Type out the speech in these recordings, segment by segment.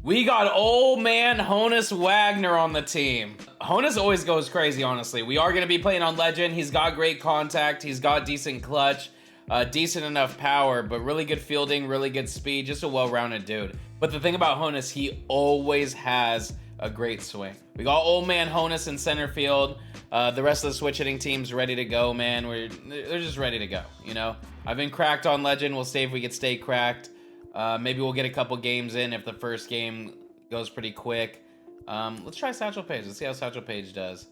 We got old man Honus Wagner on the team. Honus always goes crazy, honestly. We are going to be playing on Legend. He's got great contact. He's got decent clutch, decent enough power, but really good fielding, really good speed, just a well-rounded dude. But the thing about Honus, he always has a great swing. We got old man Honus in center field. The rest of the switch hitting team's ready to go, man. They're just ready to go, you know? I've been cracked on Legend. We'll see if we can stay cracked. Maybe we'll get a couple games in if the first game goes pretty quick. Let's try Satchel Paige. Let's see how Satchel Paige does.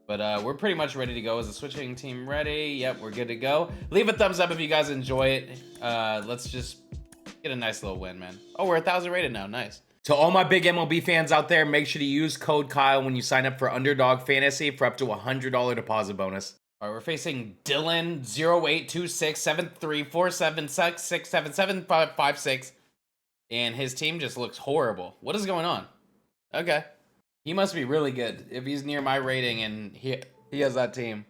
But we're pretty much ready to go. Is the switching team ready? Yep, we're good to go. Leave a thumbs up if you guys enjoy it. Let's just get a nice little win, man. Oh, we're 1,000 rated now. Nice. To all my big MLB fans out there, make sure to use code Kyle when you sign up for Underdog Fantasy for up to $100 deposit bonus. All right, we're facing Dylan 0826734766775556, and his team just looks horrible. What is going on? Okay, he must be really good if he's near my rating and he has that team.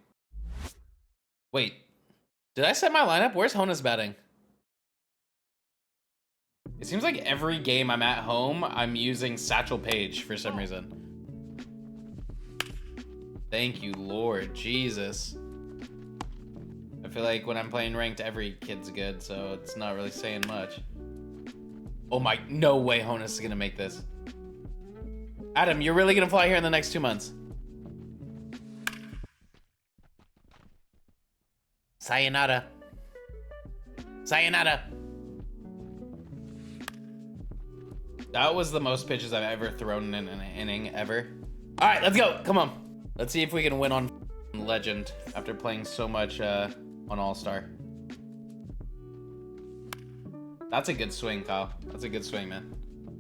Wait, did I set my lineup? Where's Honus batting? It seems like every game I'm at home, I'm using Satchel Paige for some reason. Thank you, Lord Jesus. I feel like when I'm playing ranked, every kid's good, so it's not really saying much. Oh my, no way Honus is gonna make this. Adam, you're really gonna fly here in the next 2 months. Sayonara. Sayonara. That was the most pitches I've ever thrown in an inning ever. All right, let's go. Come on. Let's see if we can win on Legend after playing so much on All-Star. That's a good swing, Kyle. That's a good swing, man.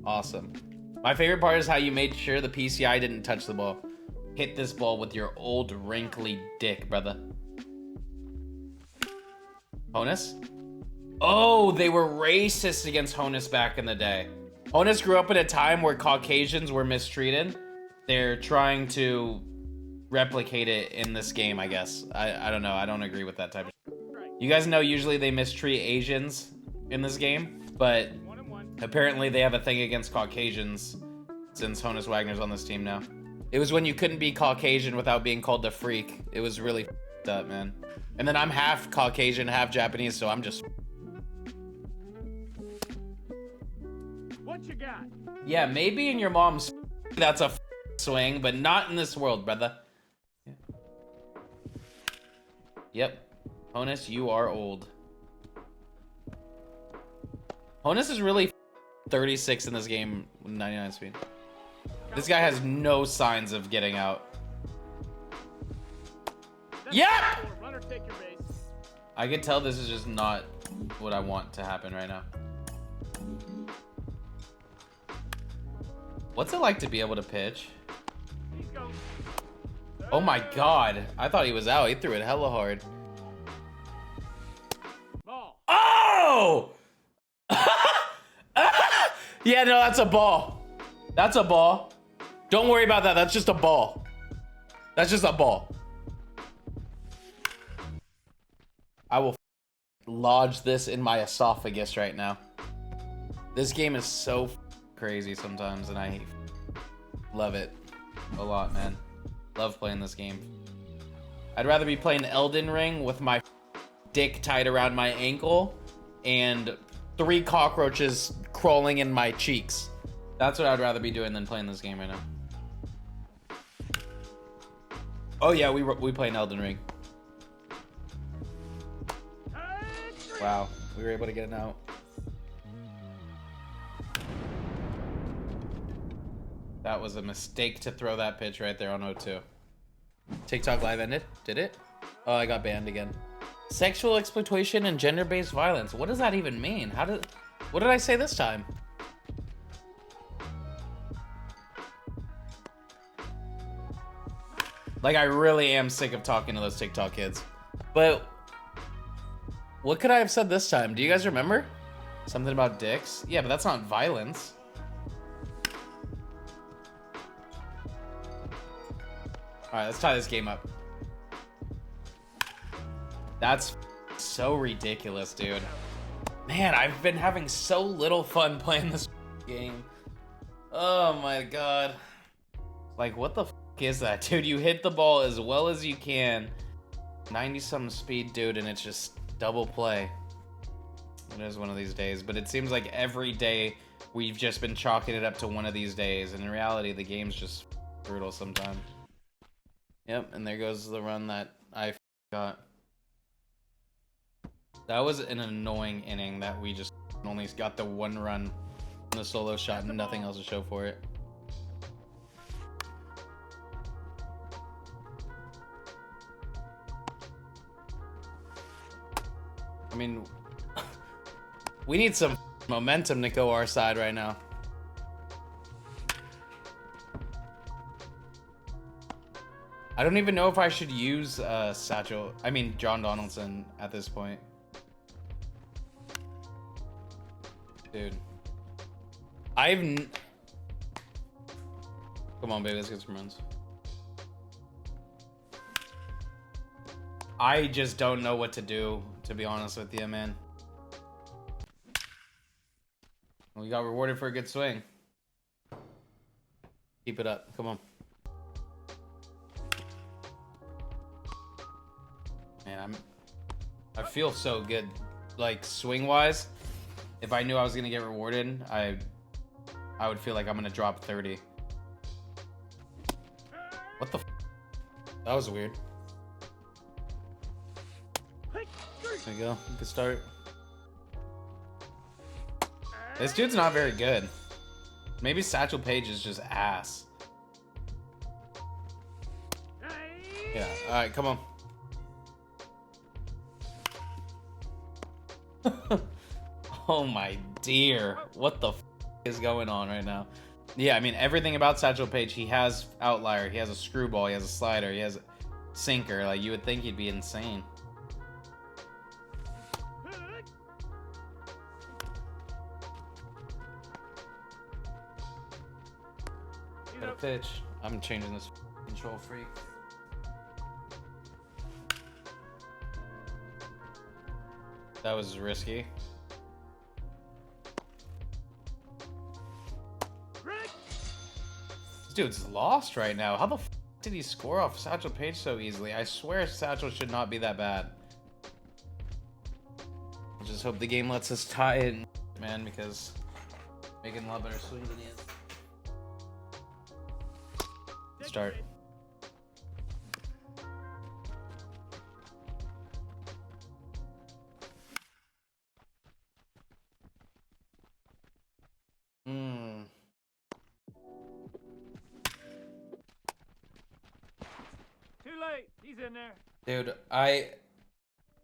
Awesome. My favorite part is how you made sure the PCI didn't touch the ball. Hit this ball with your old wrinkly dick, brother. Honus? Oh, they were racist against Honus back in the day. Honus grew up at a time where Caucasians were mistreated. They're trying to replicate it in this game, I guess. I don't know. I don't agree with that type of shit. You guys know usually they mistreat Asians in this game, but apparently they have a thing against Caucasians since Honus Wagner's on this team now. It was when you couldn't be Caucasian without being called the freak. It was really f***ed up, man. And then I'm half Caucasian, half Japanese, so I'm just... What you got? Yeah, maybe in your mom's that's a swing, but not in this world, brother. Yep. Honus, you are old. Honus is really 36 in this game with 99 speed. This guy has no signs of getting out. Yep! I can tell this is just not what I want to happen right now. What's it like to be able to pitch? Oh my god. I thought he was out. He threw it hella hard. Oh! Yeah, no, that's a ball. That's a ball. Don't worry about that. That's just a ball. That's just a ball. I will lodge this in my esophagus right now. This game is so crazy sometimes, and I love it a lot, man. Love playing this game. I'd rather be playing Elden Ring with my dick tied around my ankle and 3 cockroaches crawling in my cheeks. That's what I'd rather be doing than playing this game right now. Oh yeah, we play an Elden Ring. Wow, we were able to get it out. That was a mistake to throw that pitch right there on 0-2. TikTok live ended? Did it? Oh, I got banned again. Sexual exploitation and gender-based violence. What does that even mean? What did I say this time? Like, I really am sick of talking to those TikTok kids. But what could I have said this time? Do you guys remember? Something about dicks? Yeah, but that's not violence. All right, let's tie this game up. That's so ridiculous, dude. Man, I've been having so little fun playing this game. Oh my god. Like, what the f is that, dude? You hit the ball as well as you can. 90-something speed, dude, and it's just double play. It is one of these days, but it seems like every day we've just been chalking it up to one of these days, and in reality, the game's just brutal sometimes. Yep, and there goes the run that I got. That was an annoying inning that we just only got the one run on the solo shot and nothing else to show for it. I mean, we need some momentum to go our side right now. I don't even know if I should use John Donaldson at this point. Dude. Come on, baby, let's get some runs. I just don't know what to do, to be honest with you, man. We got rewarded for a good swing. Keep it up. Come on. Man, I feel so good. Like, swing-wise, if I knew I was gonna get rewarded, I would feel like I'm gonna drop 30. What the f? That was weird. There you go. You can start. This dude's not very good. Maybe Satchel Paige is just ass. Yeah, alright, come on. Oh my dear. What the f is going on right now? Yeah, I mean, everything about Satchel Paige, he has outlier, he has a screwball, he has a slider, he has a sinker. Like, you would think he'd be insane. Got a pitch. I'm changing this control freak. That was risky. This dude's lost right now. How the f did he score off Satchel Paige so easily? I swear Satchel should not be that bad. I just hope the game lets us tie it, man, because making a lot better swings than he is. Start. Too late. He's in there. Dude, I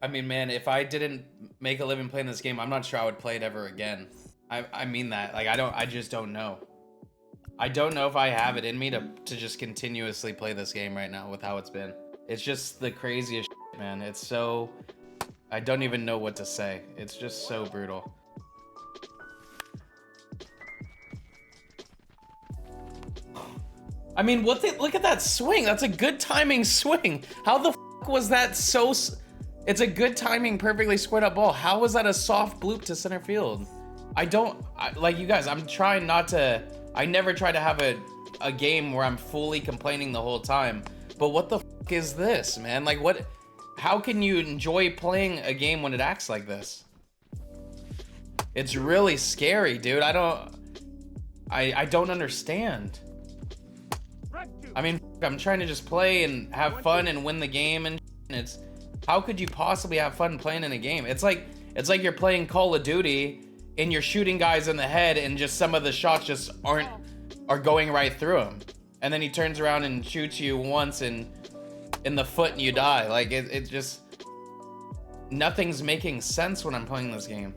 mean, man, if I didn't make a living playing this game, I'm not sure I would play it ever again. I mean that. Like, I just don't know. I don't know if I have it in me to just continuously play this game right now with how it's been. It's just the craziest shit, man. It's so... I don't even know what to say. It's just so brutal. I mean, look at that swing. That's a good timing swing. How the f was that so... It's a good timing, perfectly squared up ball. How was that a soft bloop to center field? Like, you guys, I'm trying not to... I never try to have a game where I'm fully complaining the whole time. But what the f is this, man? Like, what... How can you enjoy playing a game when it acts like this? It's really scary, dude. I don't understand. I mean, I'm trying to just play and have fun and win the game, and it's... How could you possibly have fun playing in a game? It's like you're playing Call of Duty and you're shooting guys in the head and just some of the shots just are going right through him. And then he turns around and shoots you once in the foot and you die. Like, it just... Nothing's making sense when I'm playing this game.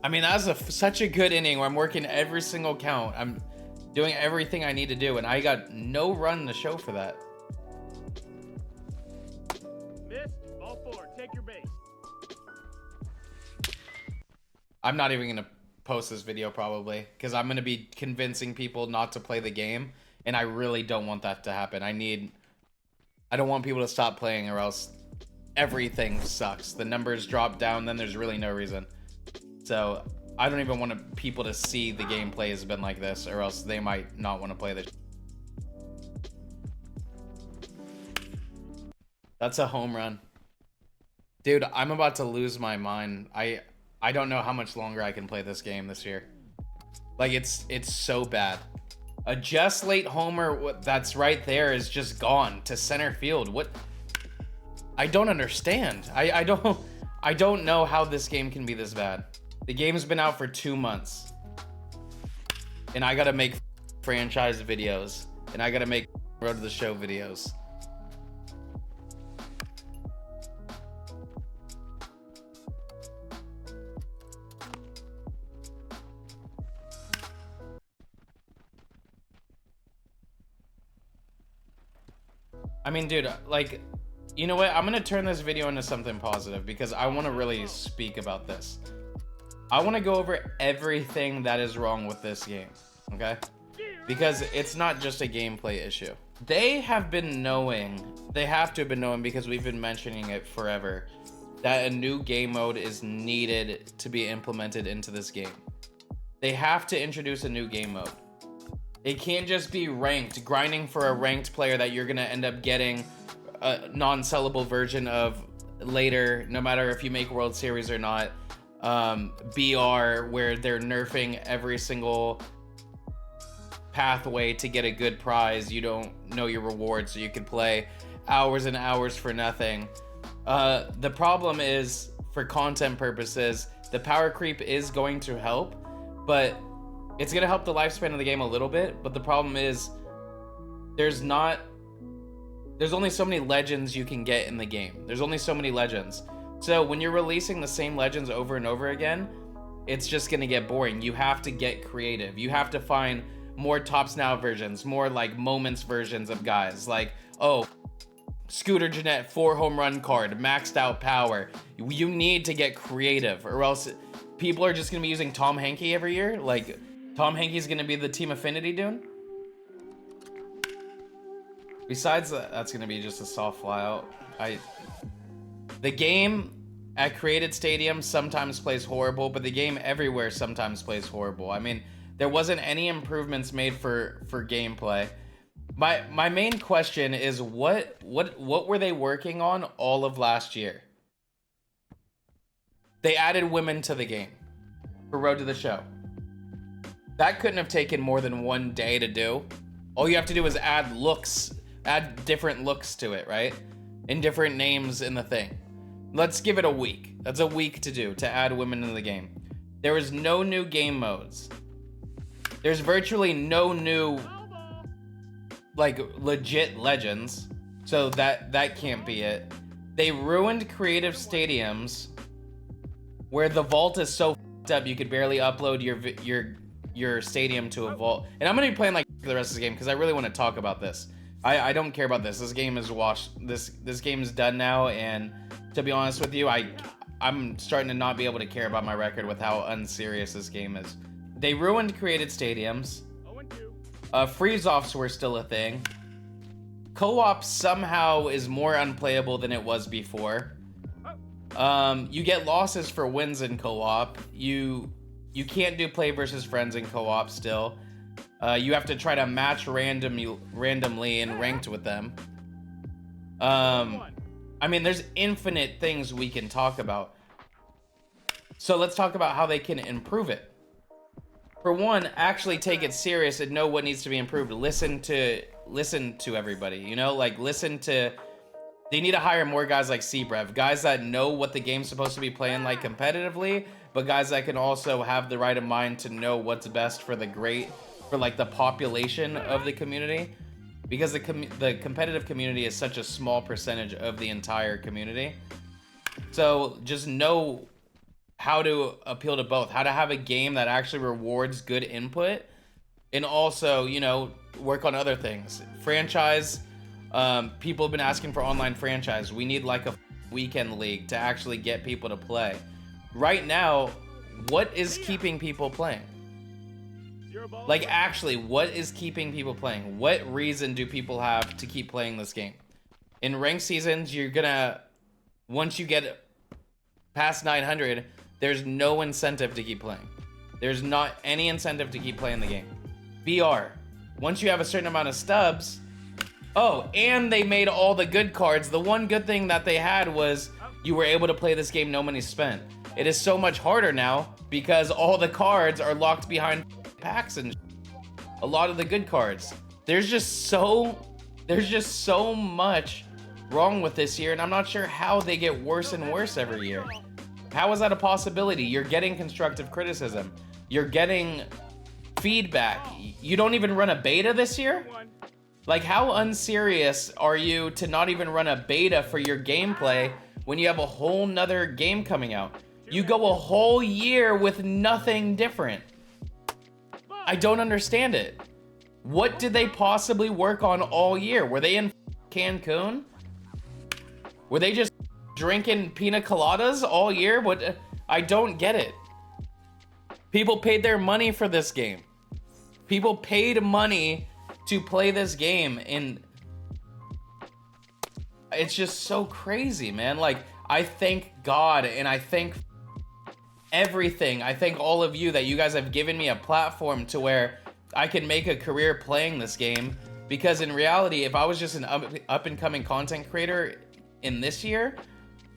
I mean, that was such a good inning where I'm working every single count. I'm doing everything I need to do, and I got no run to show for that. Missed. Ball four. Take your base. I'm not even gonna post this video probably, because I'm gonna be convincing people not to play the game, and I really don't want that to happen. I don't want people to stop playing, or else everything sucks. The numbers drop down, then there's really no reason. So I don't even want people to see the gameplay has been like this, or else they might not want to play this. That's a home run. Dude, I'm about to lose my mind. I don't know how much longer I can play this game this year. Like, it's so bad. A just late homer that's right there is just gone to center field. What? I don't understand. I don't know how this game can be this bad. The game's been out for 2 months. And I gotta make franchise videos. And I gotta make Road to the Show videos. I mean, dude, like, you know what? I'm gonna turn this video into something positive because I want to really speak about this. I want to go over everything that is wrong with this game, okay? Because it's not just a gameplay issue. They have to have been knowing because we've been mentioning it forever, that a new game mode is needed to be implemented into this game. They have to introduce a new game mode. It can't just be ranked, grinding for a ranked player that you're gonna end up getting a non-sellable version of later, no matter if you make World Series or not. BR, where they're nerfing every single pathway to get a good prize. You don't know your reward, so you can play hours and hours for nothing. The problem is, for content purposes, the power creep is going to help, but it's gonna help the lifespan of the game a little bit. But the problem is, there's only so many legends you can get in the game. There's only so many legends. So when you're releasing the same legends over and over again, it's just gonna get boring. You have to get creative. You have to find more Tops Now versions, more like moments versions of guys. Like, oh, Scooter Jeanette 4 home run card, maxed out power. You need to get creative, or else people are just gonna be using Tom Hankey every year. Like, Tom Hankey's gonna be the Team Affinity dude. Besides that, that's gonna be just a soft flyout. The game at created stadiums sometimes plays horrible, but the game everywhere sometimes plays horrible. I mean, there wasn't any improvements made for gameplay. My main question is, what were they working on all of last year? They added women to the game for Road to the Show. That couldn't have taken more than 1 day to do. All you have to do is add different looks to it, right? And different names in the thing. Let's give it a week. That's a week to do, to add women into the game. There was no new game modes. There's virtually no new, like, legit legends. So that can't be it. They ruined creative stadiums where the vault is so f***ed up you could barely upload your stadium to a vault. And I'm gonna be playing like the rest of the game because I really want to talk about this. I don't care about this. This game is washed. This game is done now, and to be honest with you, I'm starting to not be able to care about my record with how unserious this game is. They ruined created stadiums. Freeze-offs were still a thing. Co-op somehow is more unplayable than it was before. You get losses for wins in co-op. You can't do play versus friends in co-op still. You have to try to match randomly and ranked with them. I mean, there's infinite things we can talk about. So let's talk about how they can improve it. For one, actually take it serious and know what needs to be improved. Listen to everybody, you know, like they need to hire more guys like Cbrev, guys that know what the game's supposed to be playing like competitively, but guys that can also have the right of mind to know what's best for like the population of the community, because the competitive community is such a small percentage of the entire community. So just know how to appeal to both, how to have a game that actually rewards good input, and also, you know, work on other things. Franchise, people have been asking for online franchise. We need like a weekend league to actually get people to play. Right now, what is keeping people playing? Like, actually, what is keeping people playing? What reason do people have to keep playing this game? In ranked seasons, you're gonna, once you get past 900, there's no incentive to keep playing. There's not any incentive to keep playing the game. BR. Once you have a certain amount of stubs, oh, and they made all the good cards. The one good thing that they had was you were able to play this game no money spent. It is so much harder now because all the cards are locked behind packs and a lot of the good cards. There's just so much wrong with this year, and I'm not sure how they get worse and worse every year. How is that a possibility? You're getting constructive criticism. You're getting feedback. You don't even run a beta this year? Like, how unserious are you to not even run a beta for your gameplay when you have a whole nother game coming out? You go a whole year with nothing different. I don't understand it. What did they possibly work on all year? Were they in Cancun? Were they just drinking pina coladas all year? What? I don't get it. People paid their money for this game. People paid money to play this game, and it's just so crazy, man. Like, I thank God and I thank everything. I thank all of you that you guys have given me a platform to where I can make a career playing this game, because in reality, if I was just an up and coming content creator in this year,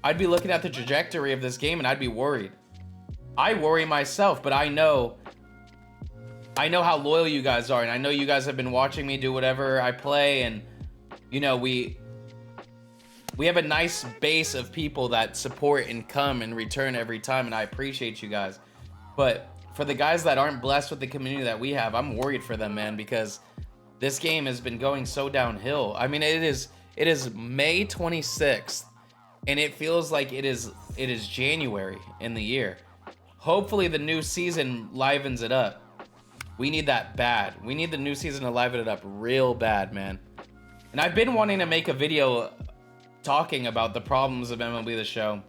I'd be looking at the trajectory of this game and I'd be worried. I worry myself, but I know how loyal you guys are, and I know you guys have been watching me do whatever I play, and you know, we have a nice base of people that support and come and return every time, and I appreciate you guys. But for the guys that aren't blessed with the community that we have, I'm worried for them, man, because this game has been going so downhill. I mean, it is May 26th, and it feels like it is January in the year. Hopefully the new season livens it up. We need that bad. We need the new season to liven it up real bad, man. And I've been wanting to make a video talking about the problems of MLB the Show,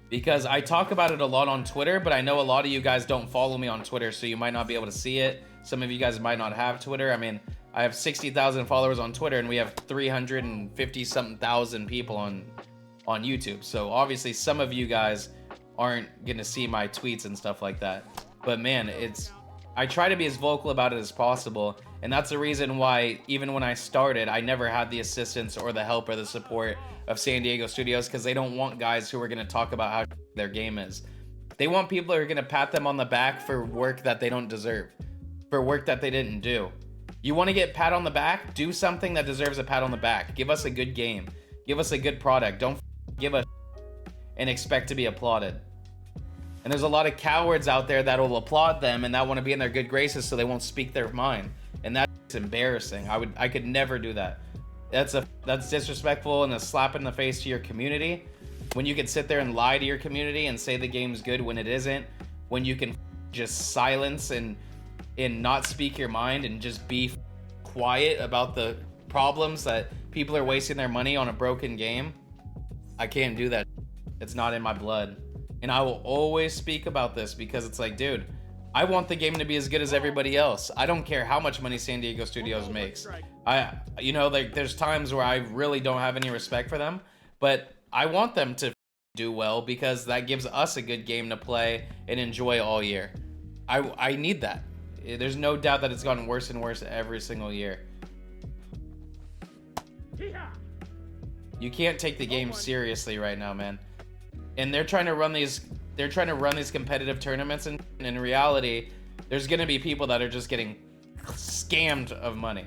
because I talk about it a lot on Twitter, but I know a lot of you guys don't follow me on Twitter, so you might not be able to see it. Some of you guys might not have Twitter. I mean, I have 60,000 followers on Twitter, and we have 350-something thousand people on YouTube. So obviously some of you guys aren't gonna see my tweets and stuff like that. But man, I try to be as vocal about it as possible, and that's the reason why even when I started, I never had the assistance or the help or the support of San Diego Studios, because they don't want guys who are going to talk about how their game is. They want people who are going to pat them on the back for work that they don't deserve, for work that they didn't do. You want to get pat on the back? Do something that deserves a pat on the back. Give us a good game. Give us a good product. Don't give a and expect to be applauded. And there's a lot of cowards out there that will applaud them and that want to be in their good graces, so they won't speak their mind. And that's embarrassing. I could never do that. That's disrespectful and a slap in the face to your community. When you can sit there and lie to your community and say the game's good when it isn't. When you can just silence and not speak your mind and just be quiet about the problems that people are wasting their money on a broken game. I can't do that. It's not in my blood. And I will always speak about this, because it's like, dude, I want the game to be as good as everybody else. I don't care how much money San Diego Studios makes. Like, there's times where I really don't have any respect for them, but I want them to do well, because that gives us a good game to play and enjoy all year. I need that. There's no doubt that it's gotten worse and worse every single year. You can't take the game seriously right now, man. And they're trying to run these competitive tournaments, and in reality, there's gonna be people that are just getting scammed of money.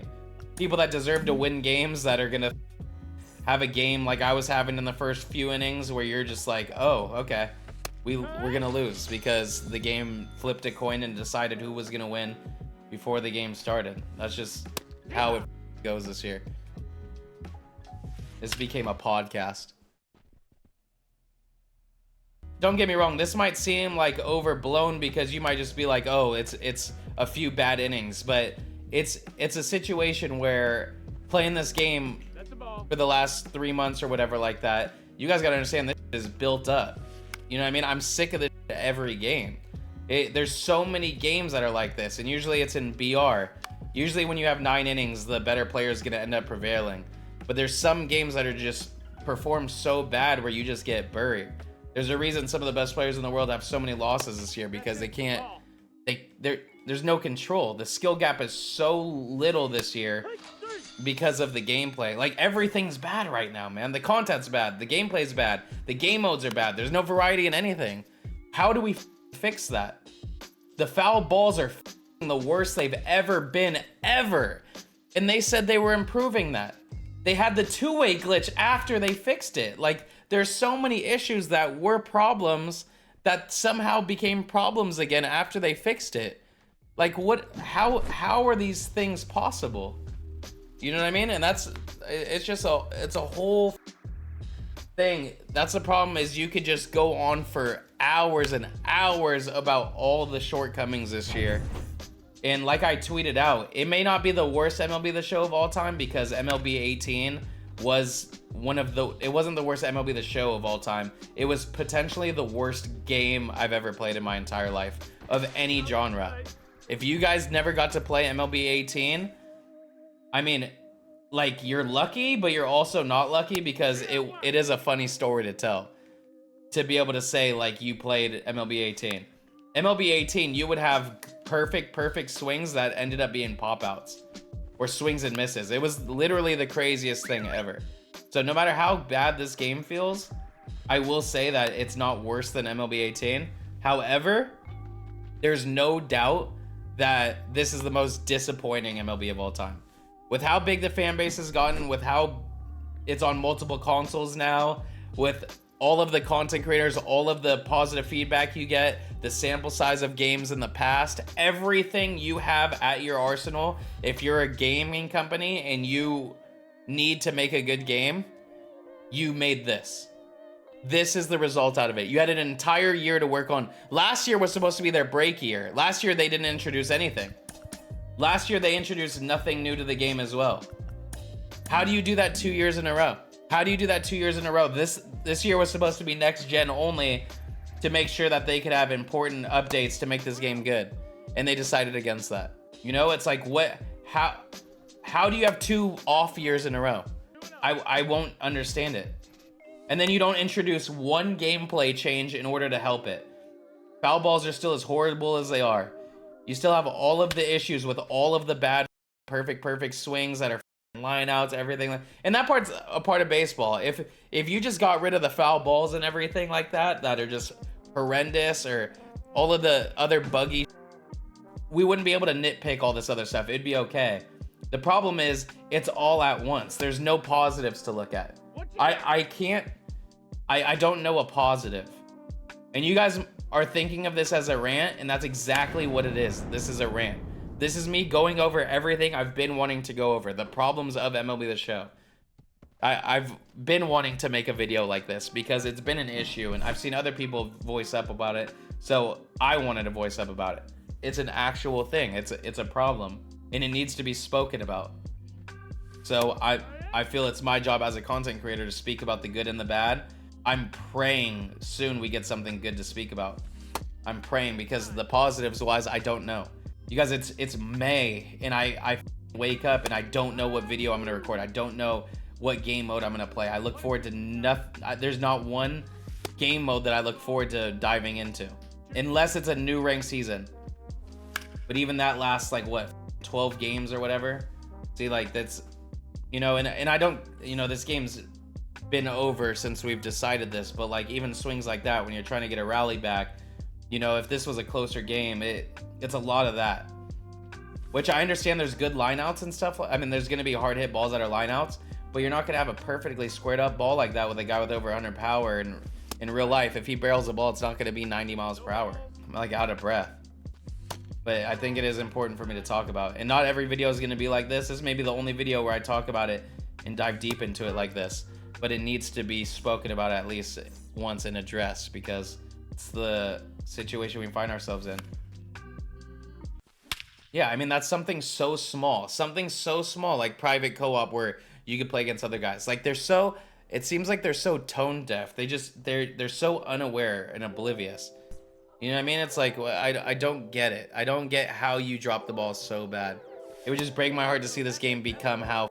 People that deserve to win games that are gonna have a game like I was having in the first few innings, where you're just like, oh, okay, we're gonna lose because the game flipped a coin and decided who was gonna win before the game started. That's just how it goes this year. This became a podcast. Don't get me wrong, this might seem like overblown, because you might just be like, oh, it's a few bad innings, but it's a situation where playing this game for the last 3 months or whatever like that, you guys gotta understand this is built up. You know what I mean? I'm sick of this every game. There's so many games that are like this, and usually it's in BR. Usually when you have 9 innings, the better player is gonna end up prevailing. But there's some games that are just perform so bad where you just get buried. There's a reason some of the best players in the world have so many losses this year, because they can't, there's no control. The skill gap is so little this year because of the gameplay. Like, everything's bad right now, man. The content's bad, the gameplay's bad, the game modes are bad. There's no variety in anything. How do we fix that? The foul balls are the worst they've ever been, ever. And they said they were improving that. They had the two-way glitch after they fixed it. Like, there's so many issues that were problems that somehow became problems again after they fixed it. Like, how are these things possible? You know what I mean? And it's a whole thing. That's the problem, is you could just go on for hours and hours about all the shortcomings this year. And like I tweeted out, it may not be the worst MLB the Show of all time, because MLB 18 was it wasn't the worst MLB the Show of all time. It was potentially the worst game I've ever played in my entire life, of any genre. If you guys never got to play MLB 18, I mean, like, you're lucky, but you're also not lucky, because it is a funny story to tell. To be able to say, like, you played MLB 18. MLB 18, you would have perfect swings that ended up being pop-outs. Or swings and misses. It was literally the craziest thing ever. So no matter how bad this game feels, I will say that it's not worse than MLB 18. However, there's no doubt that this is the most disappointing MLB of all time. With how big the fan base has gotten, with how it's on multiple consoles now, with all of the content creators, all of the positive feedback you get, the sample size of games in the past, everything you have at your arsenal. If you're a gaming company and you need to make a good game, you made this. This is the result out of it. You had an entire year to work on. Last year was supposed to be their break year. Last year they didn't introduce anything. Last year they introduced nothing new to the game as well. How do you do that 2 years in a row? How do you do that 2 years in a row? This year was supposed to be next gen only, to make sure that they could have important updates to make this game good. And they decided against that. You know, it's like, how do you have 2 off years in a row? I won't understand it. And then you don't introduce one gameplay change in order to help it. Foul balls are still as horrible as they are. You still have all of the issues with all of the bad perfect swings that are line outs, everything. And that part's a part of baseball. If you just got rid of the foul balls and everything like that are just horrendous, or all of the other buggy, we wouldn't be able to nitpick all this other stuff. It'd be okay. The problem is, it's all at once. There's no positives to look at. I don't know a positive. And you guys are thinking of this as a rant, and that's exactly what it is. This is a rant. This is me going over everything I've been wanting to go over, the problems of MLB the Show. I've been wanting to make a video like this because it's been an issue, and I've seen other people voice up about it, so I wanted to voice up about it. It's an actual thing. It's a problem, and it needs to be spoken about. So I feel it's my job as a content creator to speak about the good and the bad. I'm praying soon we get something good to speak about. I'm praying, because the positives wise, I don't know. You guys, it's May, and I wake up and I don't know what video I'm gonna record. I don't know what game mode I'm gonna play. I look forward to nothing. There's not one game mode that I look forward to diving into, unless it's a new ranked season. But even that lasts like what, 12 games or whatever. See, like, that's, you know, and I don't, you know, this game's been over since we've decided this, but like, even swings like that, when you're trying to get a rally back, you know, if this was a closer game, it's a lot of that. Which I understand there's good lineouts and stuff. I mean, there's going to be hard hit balls that are lineouts, but you're not going to have a perfectly squared up ball like that with a guy with over 100 power. And in real life, if he barrels the ball, it's not going to be 90 miles per hour. I'm like out of breath. But I think it is important for me to talk about. And not every video is going to be like this. This may be the only video where I talk about it and dive deep into it like this. But it needs to be spoken about at least once and addressed, because it's the situation we find ourselves in. Yeah, I mean, that's something so small like private co-op where you could play against other guys. Like, it seems like they're so tone deaf. They're so unaware and oblivious. You know what I mean? It's like, I don't get it. I don't get how you drop the ball so bad. It would just break my heart to see this game become how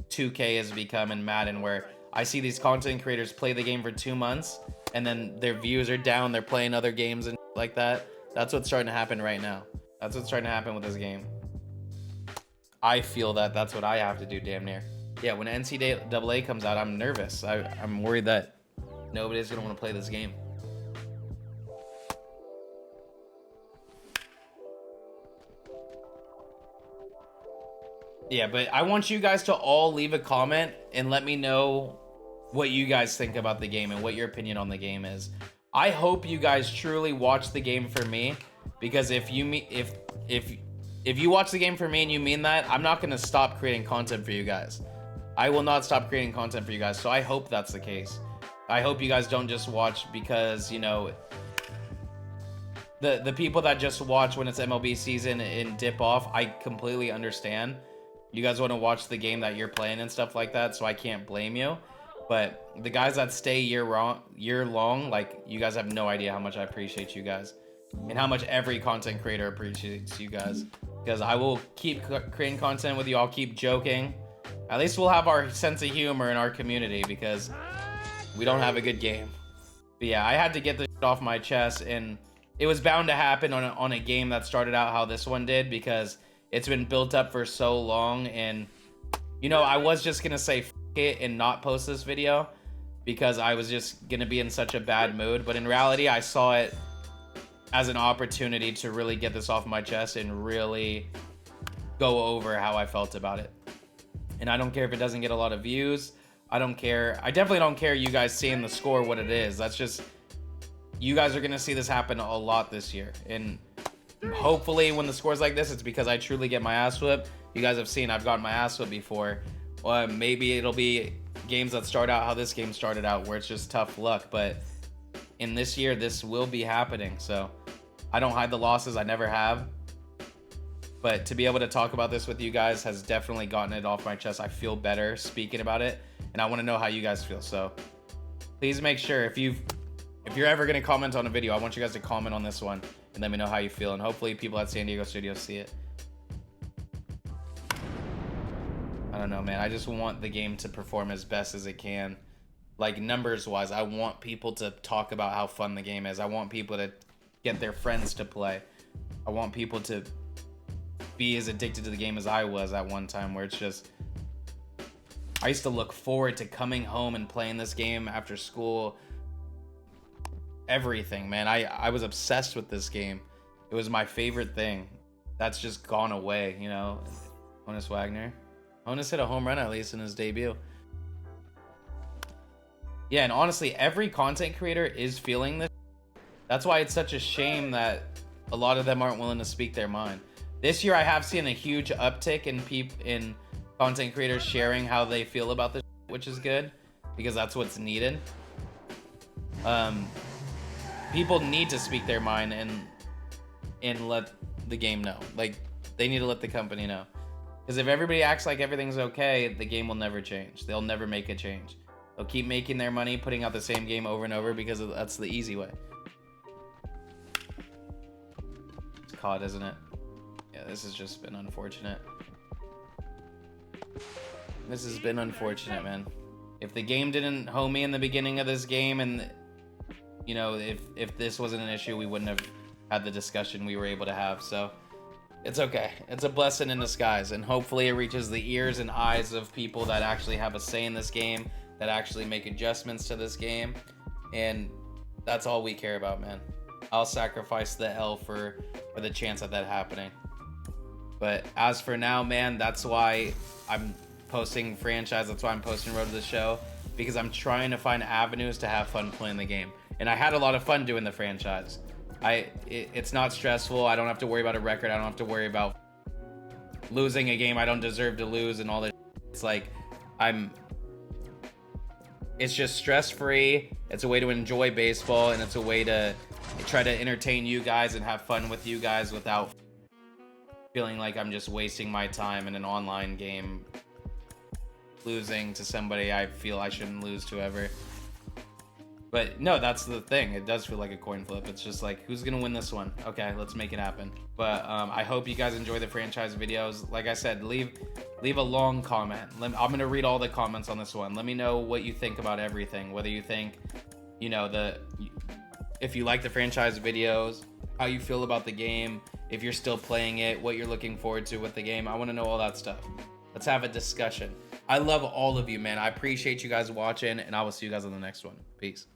2K has become in Madden, where I see these content creators play the game for 2 months and then their views are down. They're playing other games and like that. That's what's starting to happen right now. That's what's starting to happen with this game. I feel that that's what I have to do damn near. Yeah, when NCAA comes out, I'm nervous. I'm worried that nobody's gonna want to play this game. Yeah, but I want you guys to all leave a comment and let me know what you guys think about the game and what your opinion on the game is. I hope you guys truly watch the game for me, because if you watch the game for me and you mean that, I'm not gonna stop creating content for you guys. I will not stop creating content for you guys. So I hope that's the case. I hope you guys don't just watch because, you know, the people that just watch when it's MLB season and dip off, I completely understand. You guys want to watch the game that you're playing and stuff like that, so I can't blame you. But the guys that stay year long, like, you guys have no idea how much I appreciate you guys and how much every content creator appreciates you guys, because I will keep creating content with you. I'll keep joking. At least we'll have our sense of humor in our community, because we don't have a good game. But yeah, I had to get this off my chest, and it was bound to happen on a game that started out how this one did, because it's been built up for so long. And, you know, I was just gonna say F it and not post this video because I was just gonna be in such a bad mood. But in reality, I saw it as an opportunity to really get this off my chest and really go over how I felt about it. And I don't care if it doesn't get a lot of views. I don't care. I definitely don't care you guys seeing the score what it is. That's just, you guys are gonna see this happen a lot this year. And hopefully when the score's like this, it's because I truly get my ass whipped. You guys have seen I've gotten my ass whipped before. Or maybe it'll be games that start out how this game started out, where it's just tough luck. But in this year, this will be happening. So I don't hide the losses. I never have. But to be able to talk about this with you guys has definitely gotten it off my chest. I feel better speaking about it, and I want to know how you guys feel. So please make sure, if you're ever going to comment on a video, I want you guys to comment on this one and let me know how you feel. And hopefully people at San Diego Studios see it. I don't know, man. I just want the game to perform as best as it can. Like, numbers wise, I want people to talk about how fun the game is. I want people to get their friends to play. I want people to be as addicted to the game as I was at one time, where it's just, I used to look forward to coming home and playing this game after school. Everything, man. I was obsessed with this game. It was my favorite thing. That's just gone away, you know. Honus Wagner. Honus hit a home run at least in his debut. Yeah, and honestly, every content creator is feeling this. That's why it's such a shame that a lot of them aren't willing to speak their mind. This year, I have seen a huge uptick in content creators sharing how they feel about this, which is good, because that's what's needed. People need to speak their mind and let the game know. Like, they need to let the company know. Because if everybody acts like everything's okay, the game will never change. They'll never make a change. They'll keep making their money, putting out the same game over and over, because that's the easy way. It's caught, isn't it? Yeah, this has just been unfortunate. This has been unfortunate, man. If the game didn't home me in the beginning of this game, and, you know, if this wasn't an issue, we wouldn't have had the discussion we were able to have. So it's okay. It's a blessing in disguise, and hopefully it reaches the ears and eyes of people that actually have a say in this game, that actually make adjustments to this game. And that's all we care about, man. I'll sacrifice the L for the chance of that happening. But as for now, man, that's why I'm posting franchise. That's why I'm posting Road to the Show, because I'm trying to find avenues to have fun playing the game. And I had a lot of fun doing the franchise. It's not stressful. I don't have to worry about a record. I don't have to worry about losing a game I don't deserve to lose and all this. It's like, it's just stress-free. It's a way to enjoy baseball, and it's a way to try to entertain you guys and have fun with you guys without feeling like I'm just wasting my time in an online game, losing to somebody I feel I shouldn't lose to ever. But no, that's the thing. It does feel like a coin flip. It's just like, who's gonna win this one? Okay, let's make it happen. But I hope you guys enjoy the franchise videos. Like I said, leave a long comment. I'm gonna read all the comments on this one. Let me know what you think about everything. Whether you think, you know, if you like the franchise videos, how you feel about the game, if you're still playing it, what you're looking forward to with the game. I want to know all that stuff. Let's have a discussion. I love all of you, man. I appreciate you guys watching, and I will see you guys on the next one. Peace.